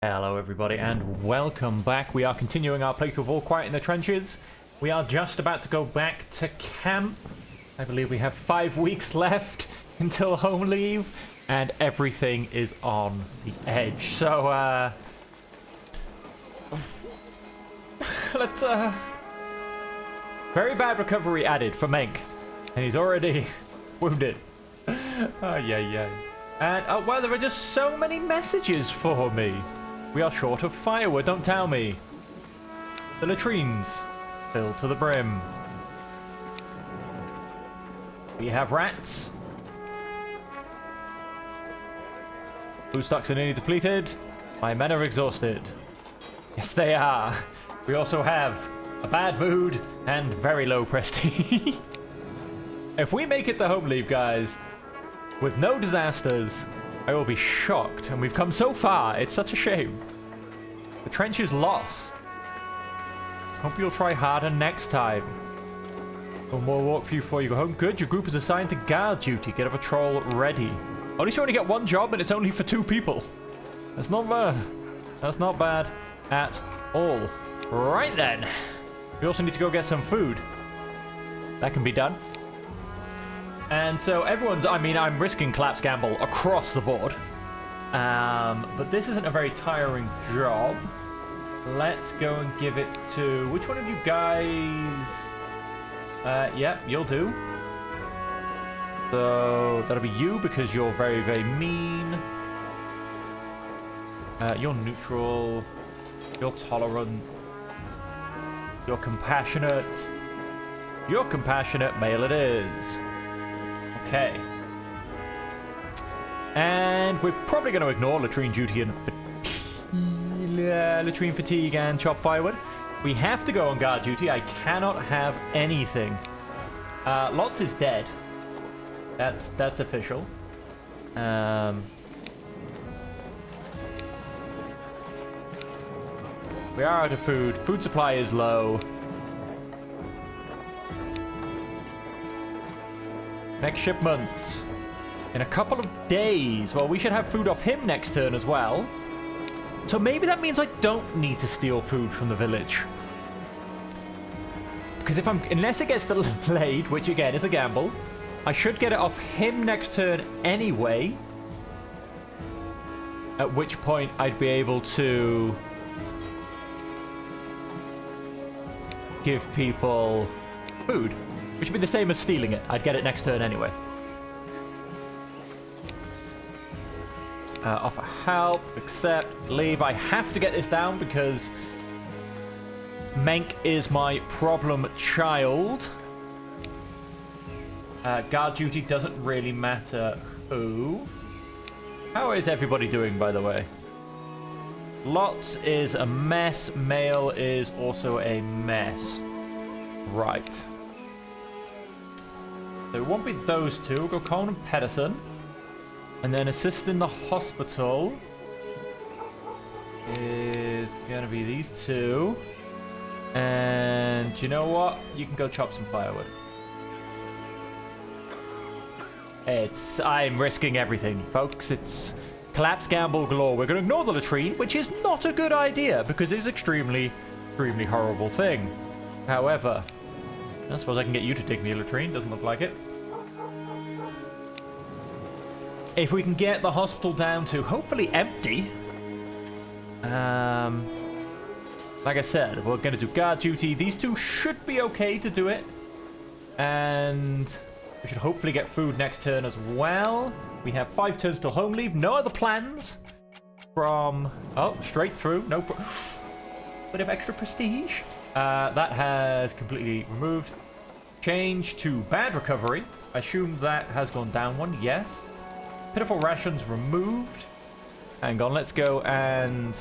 Hello everybody and welcome back. We are continuing our playthrough of All Quiet in the Trenches. We are just about to go back to camp. I believe we have 5 weeks left until home leave and everything is on the edge. So let's very bad recovery added for Mink and he's already wounded. Yeah. And well, there are just so many messages for me. We are short of firewood, don't tell me. The latrines filled to the brim. We have rats. Food stocks are nearly depleted. My men are exhausted. Yes, they are. We also have a bad mood and very low prestige. If we make it to home leave, guys, with no disasters, I will be shocked. And we've come so far. It's such a shame. The trench is lost. Hope you'll try harder next time. One more walk for you before you go home. Good. Your group is assigned to guard duty. Get a patrol ready. At least you only get one job and it's only for 2 people. That's not bad. That's not bad at all. Right then. We also need to go get some food. That can be done. And so everyone's, I'm risking collapse gamble across the board. But this isn't a very tiring job. Let's go and give it to, which one of you guys? Yeah, you'll do. So that'll be you because you're very, very mean. You're neutral. You're tolerant. You're compassionate. You're compassionate, male it is. Okay. And we're probably going to ignore latrine duty and latrine fatigue and chop firewood. We have to go on guard duty. I cannot have anything. Lots is dead. That's official. We are out of food. Food supply is low. Next shipment in a couple of days. Well, we should have food off him next turn as well. So maybe that means I don't need to steal food from the village. Because unless it gets delayed, which again is a gamble, I should get it off him next turn anyway. At which point I'd be able to give people food. Which would be the same as stealing it. I'd get it next turn anyway. Offer help, accept, leave. I have to get this down because Menk is my problem child. Guard duty doesn't really matter who. How is everybody doing, by the way? Lots is a mess. Male is also a mess. Right. So it won't be those two. We'll go Cohen and Pedersen. And then assist in the hospital is going to be these two. And you know what? You can go chop some firewood. I'm risking everything, folks. It's collapse gamble galore. We're going to ignore the latrine, which is not a good idea because it's extremely, extremely horrible thing. However, I suppose I can get you to dig me a latrine. Doesn't look like it. If we can get the hospital down to hopefully empty. Like I said, we're going to do guard duty. These two should be okay to do it. And we should hopefully get food next turn as well. We have 5 turns till home leave. No other plans from... Oh, straight through. No... Bit of extra prestige. That has completely removed. Change to bad recovery. I assume that has gone down one. Yes. Pitiful rations removed. Hang on, let's go and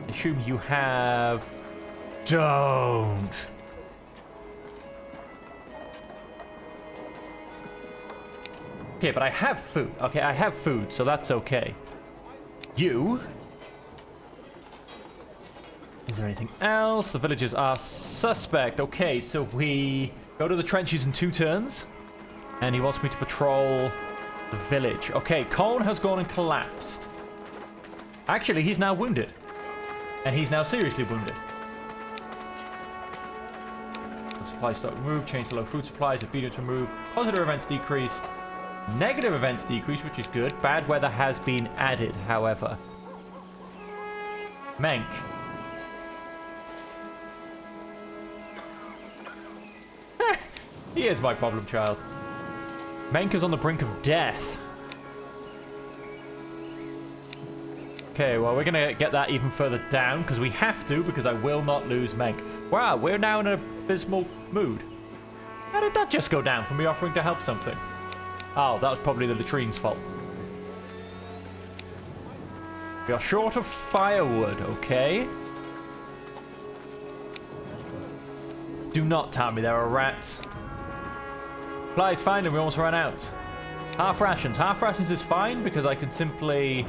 assume you have... Don't. Okay, but I have food. Okay, I have food, so that's okay. You... Is there anything else? The villagers are suspect. Okay, so we go to the trenches in 2 turns. And he wants me to patrol the village. Okay, Cone has gone and collapsed. Actually, he's now wounded. And he's now seriously wounded. Supply stock removed. Change to low food supplies. Obedience removed. Positive events decreased. Negative events decreased, which is good. Bad weather has been added, however. Menk. He is my problem child. Menk is on the brink of death. Okay, well, we're going to get that even further down, because we have to, because I will not lose Menk. Wow, we're now in an abysmal mood. How did that just go down from me offering to help something? Oh, that was probably the latrine's fault. We are short of firewood, okay? Do not tell me there are rats. Supplies fine and we almost ran out. Half rations. Half rations is fine because I can simply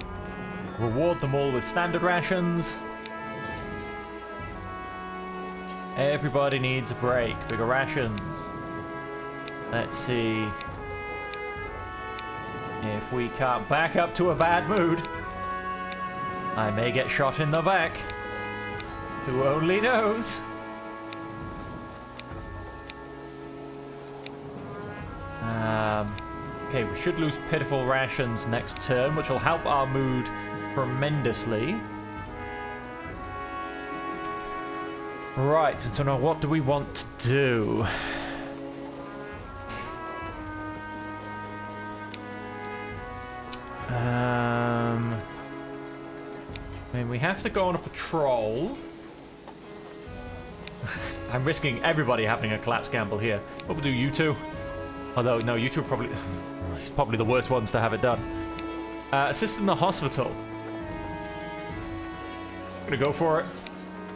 reward them all with standard rations. Everybody needs a break. Bigger rations. Let's see if we can't back up to a bad mood. I may get shot in the back. Who only knows? Okay, we should lose pitiful rations next turn, which will help our mood tremendously. Right, so now what do we want to do? I mean, we have to go on a patrol. I'm risking everybody having a collapse gamble here. What we'll do, you two? Although, no, you two are probably the worst ones to have it done. Assist in the hospital. Gonna go for it.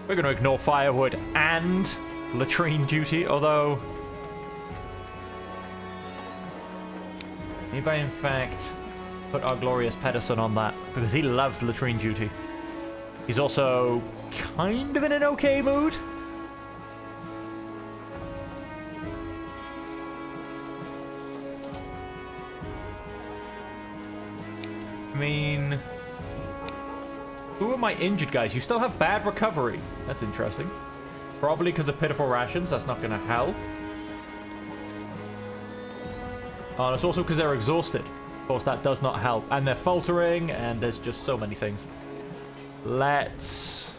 We're gonna ignore firewood and latrine duty, although... Maybe I, in fact, put our glorious Pedersen on that, because he loves latrine duty. He's also kind of in an okay mood. I mean, who are my injured guys? You still have bad recovery. That's interesting. Probably because of pitiful rations. That's not going to help. Oh, and it's also because they're exhausted. Of course, that does not help. And they're faltering, and there's just so many things. Let's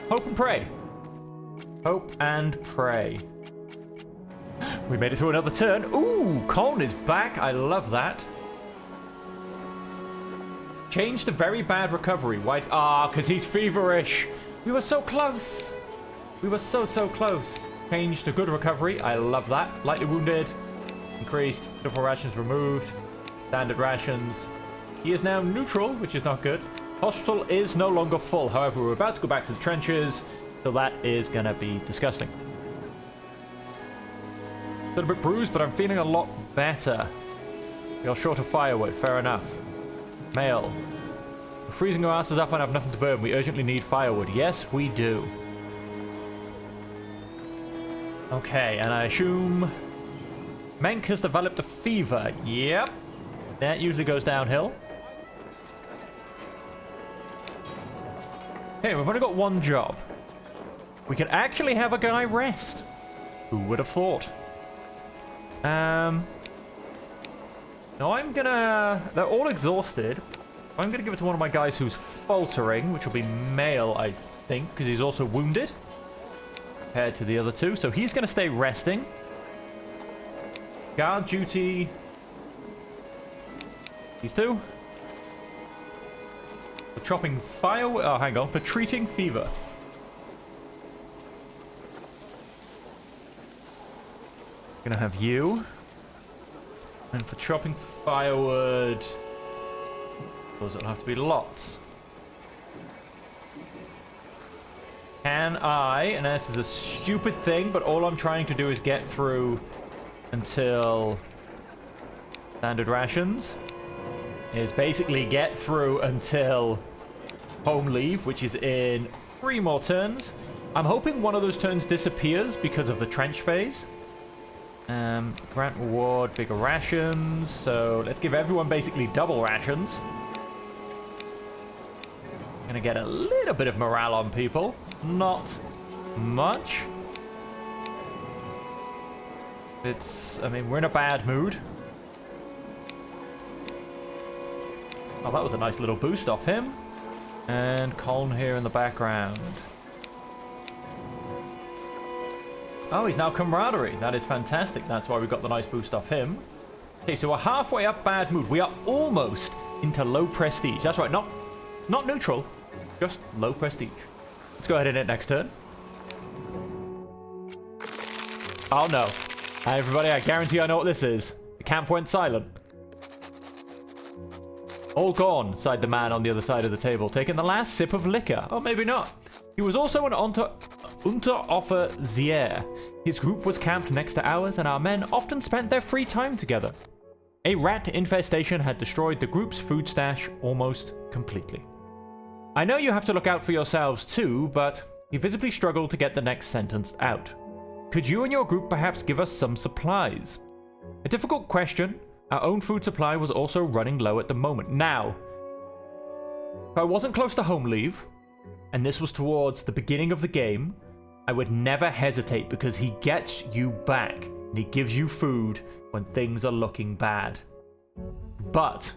hope and pray. Hope and pray. We made it through another turn. Ooh, Colin is back. I love that. Change to very bad recovery. Why? Ah, because he's feverish. We were so close. We were so close. Change to good recovery. I love that. Lightly wounded. Increased. Pitiful rations removed. Standard rations. He is now neutral, which is not good. Hospital is no longer full. However, we're about to go back to the trenches, so that is going to be disgusting. Still a bit bruised, but I'm feeling a lot better. You're short of firewood. Fair enough. Mail. We're freezing our asses up and have nothing to burn. We urgently need firewood. Yes, we do. Okay, and I assume Menk has developed a fever. Yep. That usually goes downhill. Hey, we've only got one job. We can actually have a guy rest. Who would have thought? No, I'm gonna... They're all exhausted. I'm gonna give it to one of my guys who's faltering, which will be male, I think, because he's also wounded. Compared to the other two. So he's gonna stay resting. Guard duty. These two. For chopping firewood. Oh, hang on. For treating fever. Gonna have you. And for chopping firewood, those will have to be lots. Can I, and this is a stupid thing, but all I'm trying to do is get through until standard rations, is basically get through until home leave, which is in 3 more turns. I'm hoping one of those turns disappears because of the trench phase. Grant reward, bigger rations. So let's give everyone basically double rations. Gonna get a little bit of morale on people. Not much. I mean, we're in a bad mood. Oh, that was a nice little boost off him. And Colin here in the background. Oh, he's now camaraderie. That is fantastic. That's why we got the nice boost off him. Okay, so we're halfway up bad mood. We are almost into low prestige. That's right, not neutral, just low prestige. Let's go ahead and hit next turn. Oh no. Hi everybody, I guarantee I know what this is. The camp went silent. All gone, sighed the man on the other side of the table, taking the last sip of liquor. Oh, maybe not. He was also an Unteroffizier. His group was camped next to ours, and our men often spent their free time together. A rat infestation had destroyed the group's food stash almost completely. I know you have to look out for yourselves too, but he visibly struggled to get the next sentence out. Could you and your group perhaps give us some supplies? A difficult question. Our own food supply was also running low at the moment. Now, if I wasn't close to home leave, and this was towards the beginning of the game, I would never hesitate because he gets you back and he gives you food when things are looking bad. But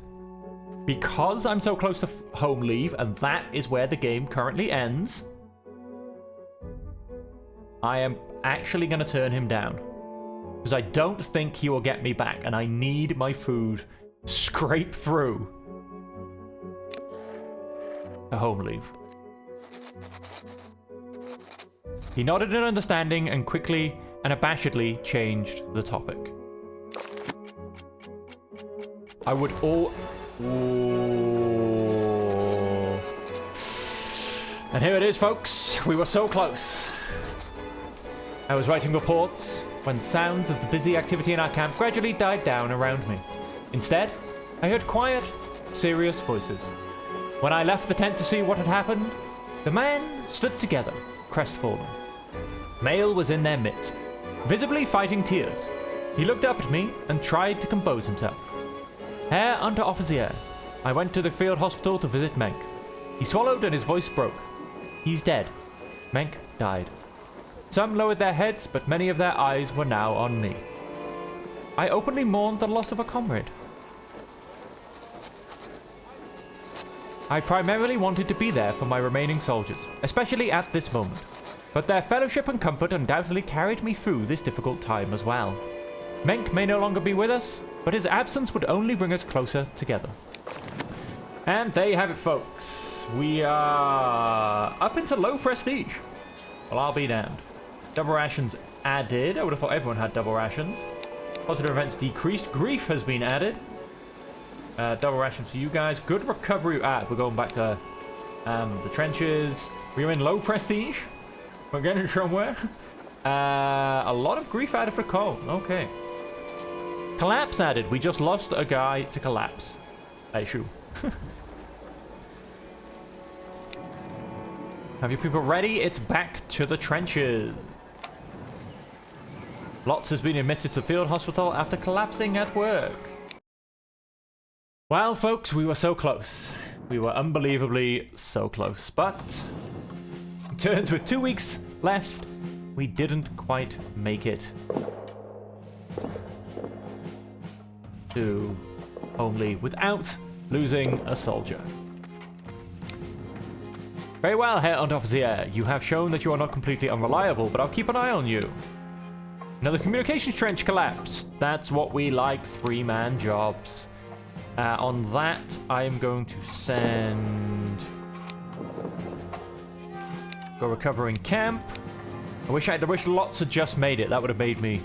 because I'm so close to home leave and that is where the game currently ends, I am actually going to turn him down. Because I don't think he will get me back, and I need my food scrape through to home leave. He nodded in understanding and quickly and abashedly changed the topic. I would all... Ooh. And here it is, folks. We were so close. I was writing reports when sounds of the busy activity in our camp gradually died down around me. Instead, I heard quiet, serious voices. When I left the tent to see what had happened, the men stood together, crestfallen. Mail was in their midst, visibly fighting tears. He looked up at me and tried to compose himself. Herr Unteroffizier, I went to the field hospital to visit Menk. He swallowed and his voice broke. He's dead. Menk died. Some lowered their heads, but many of their eyes were now on me. I openly mourned the loss of a comrade. I primarily wanted to be there for my remaining soldiers, especially at this moment. But their fellowship and comfort undoubtedly carried me through this difficult time as well. Menk may no longer be with us, but his absence would only bring us closer together. And there you have it, folks. We are up into low prestige. Well, I'll be damned. Double rations added. I would have thought everyone had double rations. Positive events decreased. Grief has been added. Double rations for you guys. Good recovery. We're going back to the trenches. We're in low prestige. We're getting somewhere. A lot of grief added for Cole. Okay. Collapse added. We just lost a guy to collapse. Issue. Have you people ready? It's back to the trenches. Lots has been admitted to field hospital after collapsing at work. Well, folks, we were so close. We were unbelievably so close. But turns with 2 weeks left, we didn't quite make it to home leave without losing a soldier. Very well, Herr Unteroffizier. You have shown that you are not completely unreliable, but I'll keep an eye on you. Another communications trench collapsed. That's what we like, 3-man jobs. On that, I am going to send... Go recovering camp. I wish lots had just made it. That would have made me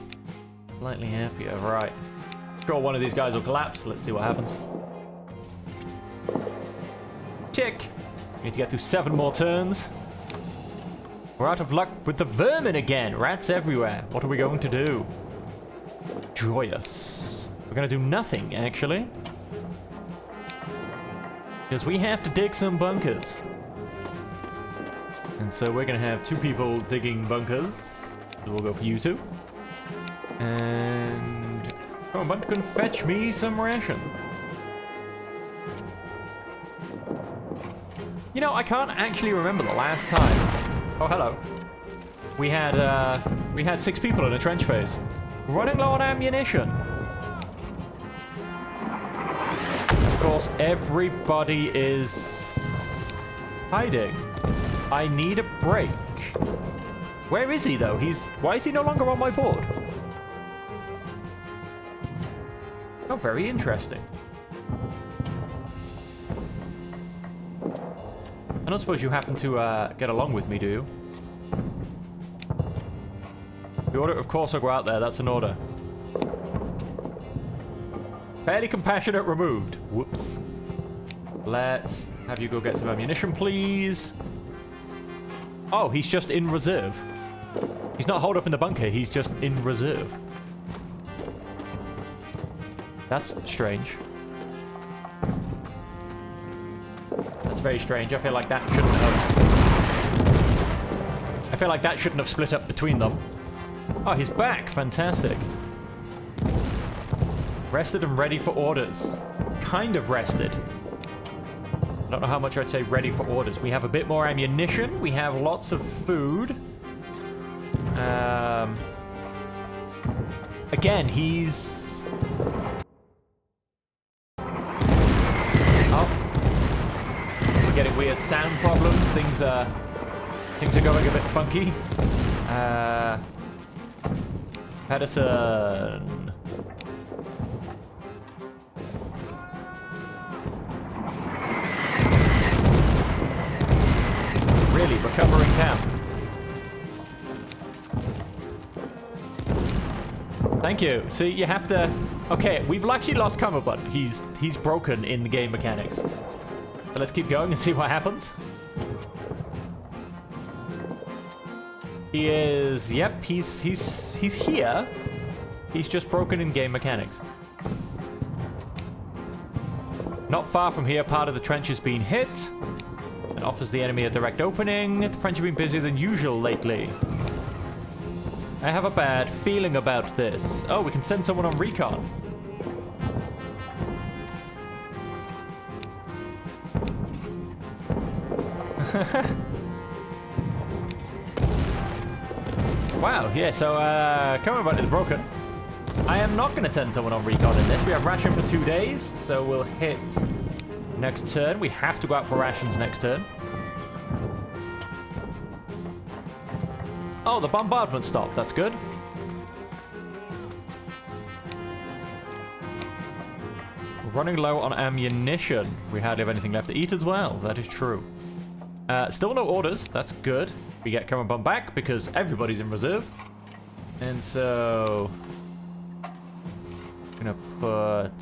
slightly happier. Right. Sure, one of these guys will collapse. Let's see what happens. Tick. We need to get through 7 more turns. We're out of luck with the vermin again. Rats everywhere. What are we going to do? Joyous. We're going to do nothing, actually. Because we have to dig some bunkers. And so we're going to have 2 people digging bunkers. So we'll go for you 2. And... come on, bunch can fetch me some ration. You know, I can't actually remember the last time. Oh, hello. We had 6 people in a trench phase. Running low on ammunition. Of course, everybody is hiding. I need a break. Where is he, though? Why is he no longer on my board? Oh, very interesting. I don't suppose you happen to get along with me, do you? The order, of course, I'll go out there. That's an order. Fairly compassionate removed. Whoops. Let's have you go get some ammunition, please. Oh, he's just in reserve. He's not holed up in the bunker. He's just in reserve. That's strange. That's very strange. I feel like that shouldn't have... I feel like that shouldn't have split up between them. Oh, he's back. Fantastic. Rested and ready for orders. Kind of rested. I don't know how much I'd say ready for orders. We have a bit more ammunition. We have lots of food. Again, he's... Oh. We're getting weird sound problems. Things are going a bit funky. Pedersen. Really, recovering camp. Thank you. See, you have to... Okay, we've actually lost Cumberbund. He's broken in the game mechanics. So let's keep going and see what happens. He is... Yep, he's here. He's just broken in game mechanics. Not far from here, part of the trench has been hit. It offers the enemy a direct opening. The French have been busier than usual lately. I have a bad feeling about this. Oh, we can send someone on recon. Wow, yeah, so, Cumberbund is broken. I am not going to send someone on recon in this. We have ration for 2 days, so we'll hit next turn. We have to go out for rations next turn. Oh, the bombardment stopped. That's good. We're running low on ammunition. We hardly have anything left to eat as well. That is true. Still no orders. That's good. We get Cumberbund back because everybody's in reserve. And so... I'm gonna put...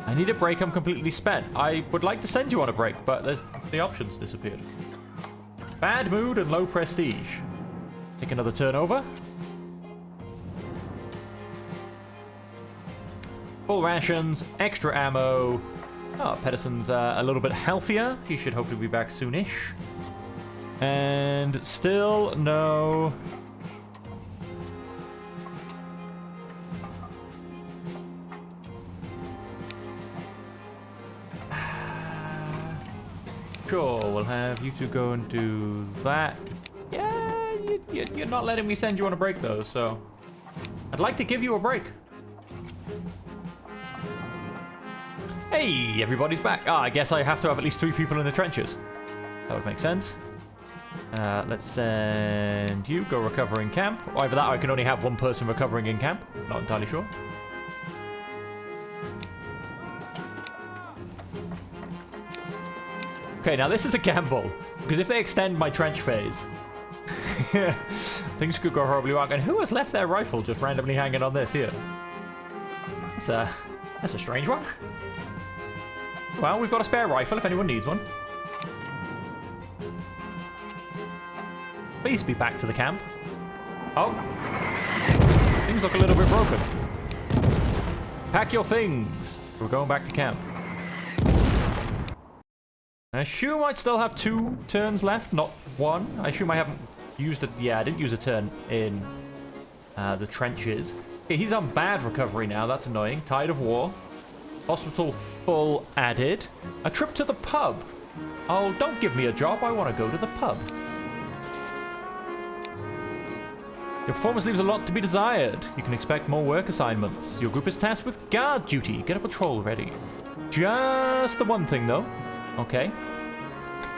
I need a break. I'm completely spent. I would like to send you on a break, but the options disappeared. Bad mood and low prestige. Take another turnover. Full rations, extra ammo. Oh, Pedersen's a little bit healthier. He should hopefully be back soonish. And still no... Sure, we'll have you two go and do that. Yeah, you're not letting me send you on a break, though, so... I'd like to give you a break. Hey, everybody's back. Ah, I guess I have to have at least 3 people in the trenches. That would make sense. Let's send you. Go recover in camp. Or either that, or I can only have 1 person recovering in camp. Not entirely sure. Okay, now this is a gamble. Because if they extend my trench phase... things could go horribly wrong. And who has left their rifle just randomly hanging on this here? That's a strange one. Well, we've got a spare rifle if anyone needs one. Please be back to the camp. Oh. Things look a little bit broken. Pack your things. We're going back to camp. I assume I'd still have 2 turns left, not 1. I assume I haven't used it. Yeah, I didn't use a turn in the trenches. Okay, he's on bad recovery now. That's annoying. Tired of war. Hospital full added. A trip to the pub. Oh, don't give me a job. I want to go to the pub. Your performance leaves a lot to be desired. You can expect more work assignments. Your group is tasked with guard duty. Get a patrol ready. Just the one thing, though. Okay.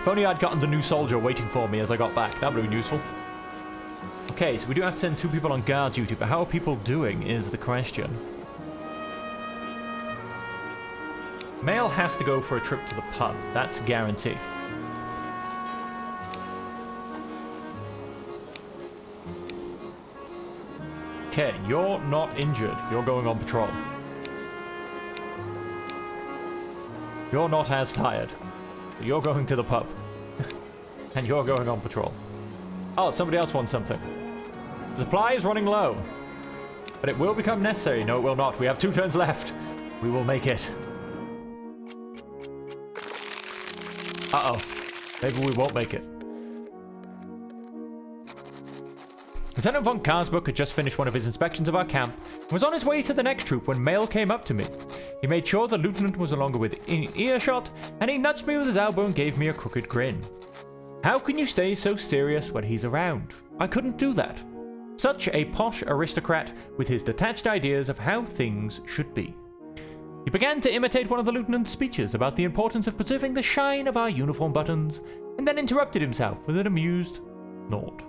If only I'd gotten the new soldier waiting for me as I got back. That would have been useful. Okay, so we do have to send 2 people on guard duty, but how are people doing is the question. Male has to go for a trip to the pub. That's guaranteed. Okay, you're not injured. You're going on patrol. You're not as tired. You're going to the pub. And you're going on patrol. Oh, somebody else wants something. The supply is running low. But it will become necessary. No, it will not. We have 2 turns left. We will make it. Uh-oh. Maybe we won't make it. Lieutenant von Karsbrook had just finished one of his inspections of our camp and was on his way to the next troop when Mail came up to me. He made sure the lieutenant was no longer within earshot, and he nudged me with his elbow and gave me a crooked grin. How can you stay so serious when he's around? I couldn't do that. Such a posh aristocrat with his detached ideas of how things should be. He began to imitate one of the lieutenant's speeches about the importance of preserving the shine of our uniform buttons, and then interrupted himself with an amused nod.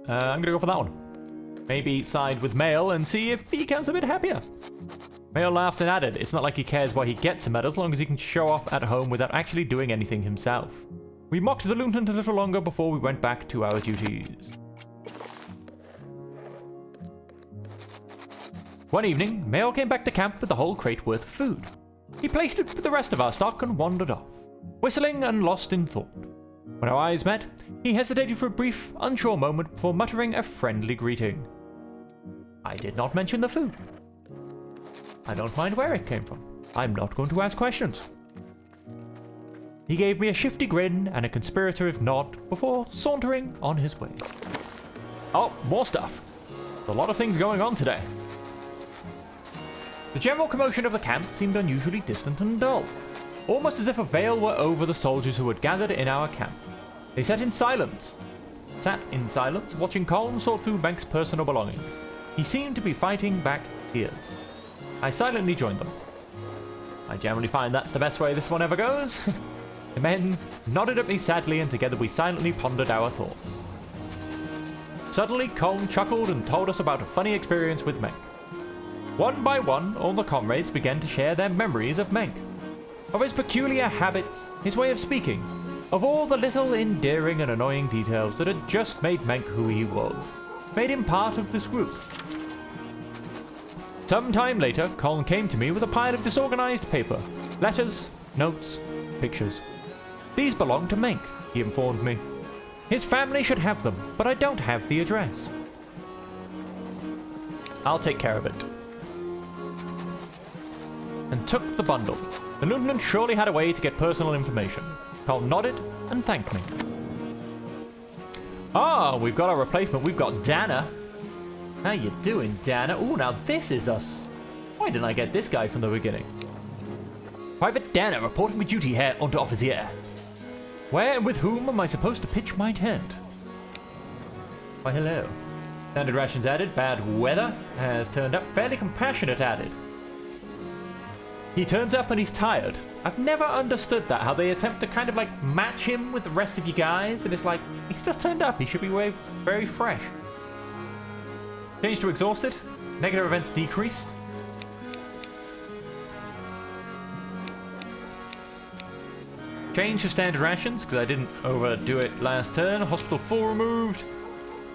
I'm gonna go for that one. Maybe side with Mail and see if he gets a bit happier. Mail laughed and added, it's not like he cares why he gets a medal as long as he can show off at home without actually doing anything himself. We mocked the lieutenant a little longer before we went back to our duties. One evening, Mail came back to camp with a whole crate worth of food. He placed it with the rest of our stock and wandered off, whistling and lost in thought. When our eyes met, he hesitated for a brief, unsure moment before muttering a friendly greeting. I did not mention the food. I don't mind where it came from. I'm not going to ask questions. He gave me a shifty grin and a conspiratorial nod before sauntering on his way. Oh, more stuff. There's a lot of things going on today. The general commotion of the camp seemed unusually distant and dull, almost as if a veil were over the soldiers who had gathered in our camp. They sat in silence, watching Colin sort through Bank's personal belongings. He seemed to be fighting back tears. I silently joined them. I generally find that's the best way this one ever goes. The men nodded at me sadly, and together we silently pondered our thoughts. Suddenly, Colin chuckled and told us about a funny experience with Menk. One by one, all the comrades began to share their memories of Menk, of his peculiar habits, his way of speaking, of all the little endearing and annoying details that had just made Menk who he was, made him part of this group. Some time later, Colin came to me with a pile of disorganized paper, letters, notes, pictures. These belong to Menk, he informed me. His family should have them, but I don't have the address. I'll take care of it. And took the bundle. The lieutenant surely had a way to get personal information. Colin nodded and thanked me. Ah, we've got our replacement. We've got Dana. How you doing, Dana? Oh, now this is us. Why didn't I get this guy from the beginning? Private Dana reporting for duty here under officer. Where and with whom am I supposed to pitch my tent? Why, hello. Standard rations added. Bad weather has turned up. Fairly compassionate added. He turns up and he's tired. I've never understood that, how they attempt to kind of like match him with the rest of you guys, and it's like, he's just turned up, he should be very fresh. Change to exhausted. Negative events decreased. Change to standard rations, because I didn't overdo it last turn. Hospital full removed.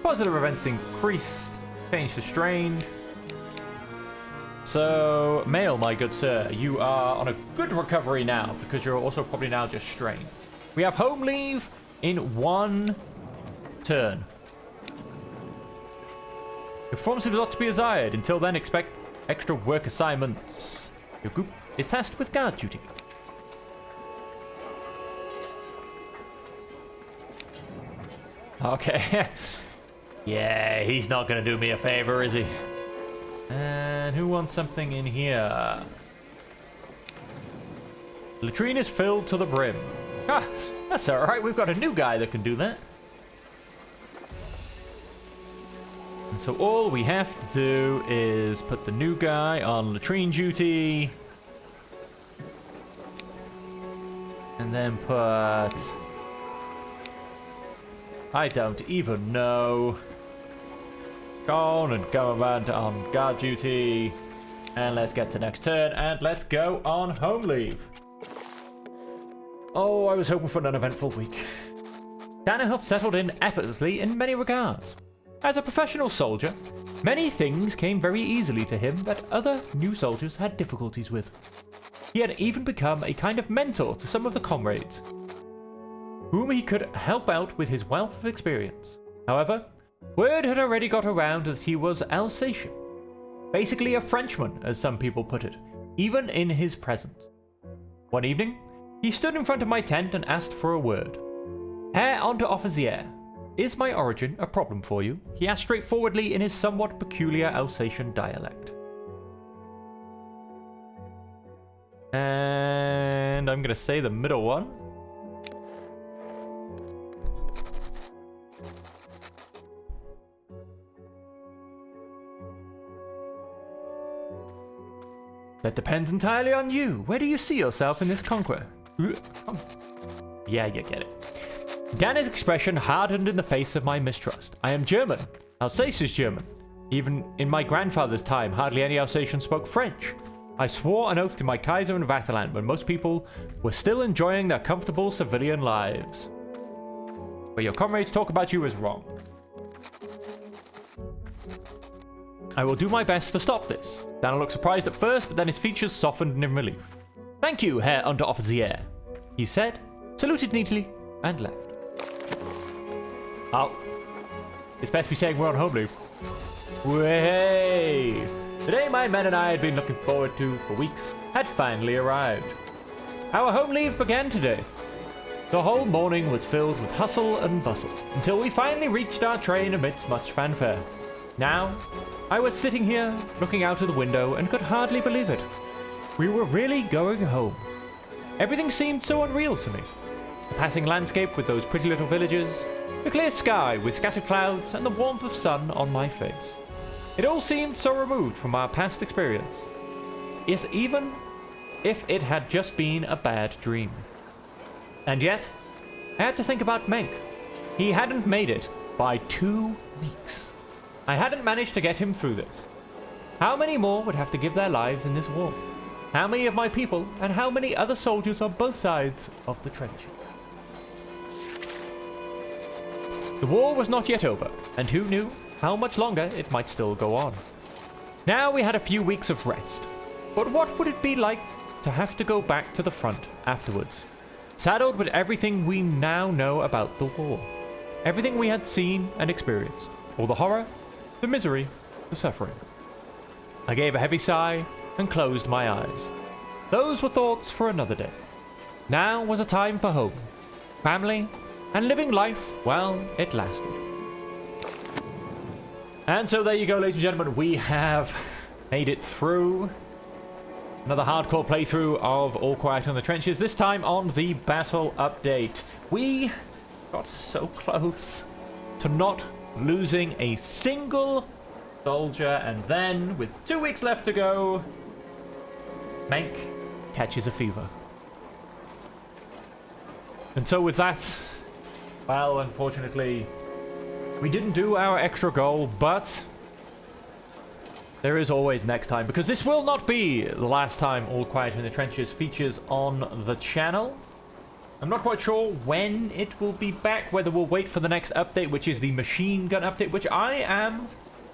Positive events increased. Change to strained. So, Mail, my good sir, you are on a good recovery now, because you're also probably now just strained. We have home leave in 1 turn. Your performance is a lot to be desired. Until then, expect extra work assignments. Your group is tasked with guard duty. Okay. Yeah, he's not gonna do me a favor, is he? And who wants something in here? Latrine is filled to the brim. Ah, that's alright. We've got a new guy that can do that. And so all we have to do is put the new guy on latrine duty. And then put... I don't even know. Gone and Government on guard duty. And let's get to next turn. And let's go on home leave. Oh, I was hoping for an uneventful week. Dana had settled in effortlessly in many regards. As a professional soldier, many things came very easily to him that other new soldiers had difficulties with. He had even become a kind of mentor to some of the comrades, whom he could help out with his wealth of experience. However, word had already got around that he was Alsatian. Basically a Frenchman, as some people put it, even in his presence. One evening, he stood in front of my tent and asked for a word. Herr Unteroffizier, is my origin a problem for you? He asked straightforwardly in his somewhat peculiar Alsatian dialect. And I'm going to say the middle one. That depends entirely on you. Where do you see yourself in this conquest? Yeah, you get it. Dana's expression hardened in the face of my mistrust. I am German. Alsace is German. Even in my grandfather's time, hardly any Alsatians spoke French. I swore an oath to my Kaiser and Vaterland when most people were still enjoying their comfortable civilian lives. But your comrades talk about you is wrong. I will do my best to stop this. Dana looked surprised at first, but then his features softened in relief. Thank you, Herr Unteroffizier, he said, saluted neatly, and left. Oh. It's best we saying we're on home leave. Way! The day my men and I had been looking forward to for weeks had finally arrived. Our home leave began today. The whole morning was filled with hustle and bustle, until we finally reached our train amidst much fanfare. Now, I was sitting here, looking out of the window, and could hardly believe it. We were really going home. Everything seemed so unreal to me. The passing landscape with those pretty little villages, the clear sky with scattered clouds, and the warmth of sun on my face. It all seemed so removed from our past experience. Yes, even if it had just been a bad dream. And yet, I had to think about Menk. He hadn't made it by 2 weeks. I hadn't managed to get him through this. How many more would have to give their lives in this war? How many of my people, and how many other soldiers on both sides of the trenches? The war was not yet over, and who knew how much longer it might still go on. Now we had a few weeks of rest. But what would it be like to have to go back to the front afterwards? Saddled with everything we now know about the war. Everything we had seen and experienced. All the horror, the misery, the suffering. I gave a heavy sigh and closed my eyes. Those were thoughts for another day. Now was a time for home, family, and living life while it lasted. And so there you go, ladies and gentlemen. We have made it through another hardcore playthrough of All Quiet on the Trenches, this time on the battle update. We got so close to not losing a single soldier, and then, with 2 weeks left to go, Menk catches a fever. And so with that, well, unfortunately, we didn't do our extra goal, but there is always next time, because this will not be the last time All Quiet in the Trenches features on the channel. I'm not quite sure when it will be back, whether we'll wait for the next update, which is the machine gun update, which I am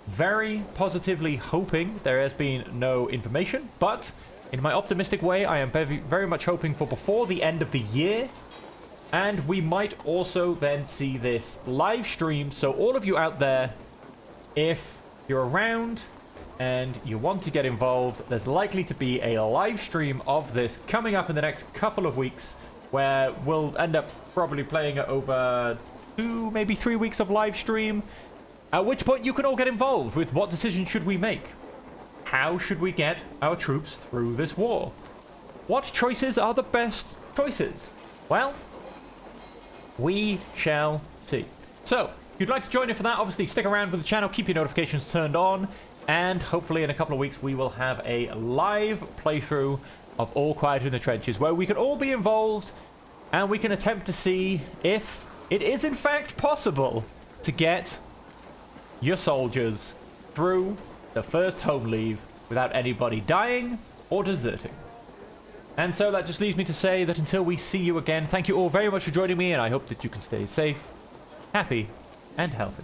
very positively hoping. There has been no information, but in my optimistic way, I am very much hoping for before the end of the year. And we might also then see this live stream. So all of you out there, if you're around and you want to get involved, there's likely to be a live stream of this coming up in the next couple of weeks, where we'll end up probably playing it over 2, maybe 3 weeks of live stream. At which point you can all get involved with what decision should we make? How should we get our troops through this war? What choices are the best choices? Well, we shall see. So, if you'd like to join in for that, obviously stick around with the channel, keep your notifications turned on, and hopefully in a couple of weeks we will have a live playthrough of All Quiet in the Trenches, where we can all be involved, and we can attempt to see if it is in fact possible to get your soldiers through the first home leave without anybody dying or deserting. And so that just leaves me to say that until we see you again, thank you all very much for joining me, and I hope that you can stay safe, happy, and healthy.